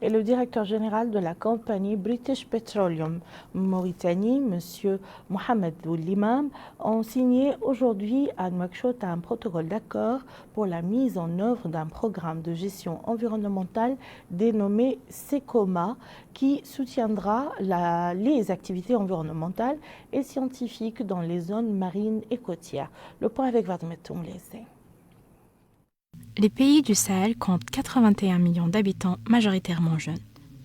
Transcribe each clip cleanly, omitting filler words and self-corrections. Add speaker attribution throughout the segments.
Speaker 1: et le directeur général de la compagnie British Petroleum Mauritanie, M. Mohamed Limam, ont signé aujourd'hui à Nouakchott un protocole d'accord pour la mise en œuvre d'un programme de gestion environnementale dénommé SECOMA qui soutiendra les activités environnementales et scientifiques dans les zones marines et côtières. Le point avec Vadmet Toumlese.
Speaker 2: Les pays du Sahel comptent 81 millions d'habitants majoritairement jeunes.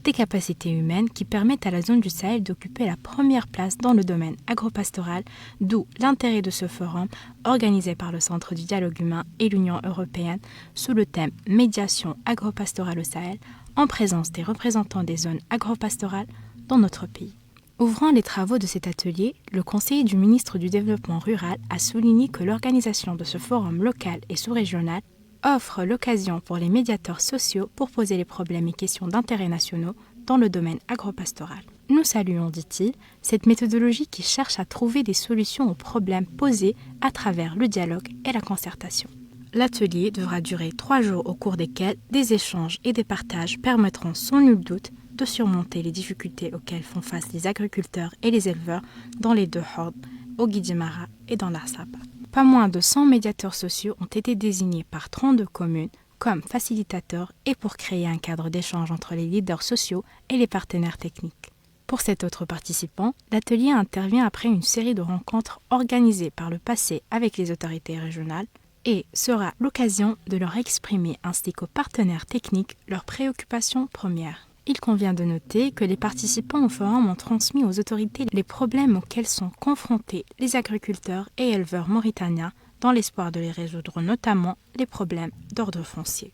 Speaker 2: Des capacités humaines qui permettent à la zone du Sahel d'occuper la première place dans le domaine agropastoral, d'où l'intérêt de ce forum organisé par le Centre du dialogue humain et l'Union européenne sous le thème « Médiation agropastorale au Sahel » en présence des représentants des zones agropastorales dans notre pays. Ouvrant les travaux de cet atelier, le conseiller du ministre du Développement rural a souligné que l'organisation de ce forum local et sous-régional offre l'occasion pour les médiateurs sociaux pour poser les problèmes et questions d'intérêt nationaux dans le domaine agropastoral. Nous saluons, dit-il, cette méthodologie qui cherche à trouver des solutions aux problèmes posés à travers le dialogue et la concertation. L'atelier devra durer 3 jours au cours desquels des échanges et des partages permettront sans nul doute de surmonter les difficultés auxquelles font face les agriculteurs et les éleveurs dans les deux hordes, au Guidimara et dans l'Arsaba. Pas moins de 100 médiateurs sociaux ont été désignés par 32 communes comme facilitateurs et pour créer un cadre d'échange entre les leaders sociaux et les partenaires techniques. Pour cet autre participant, l'atelier intervient après une série de rencontres organisées par le passé avec les autorités régionales et sera l'occasion de leur exprimer ainsi qu'aux partenaires techniques leurs préoccupations premières. Il convient de noter que les participants au forum ont transmis aux autorités les problèmes auxquels sont confrontés les agriculteurs et éleveurs mauritaniens dans l'espoir de les résoudre, notamment les problèmes d'ordre foncier.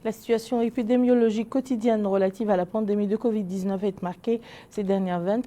Speaker 1: La situation épidémiologique quotidienne relative à la pandémie de Covid-19 est marquée ces dernières 24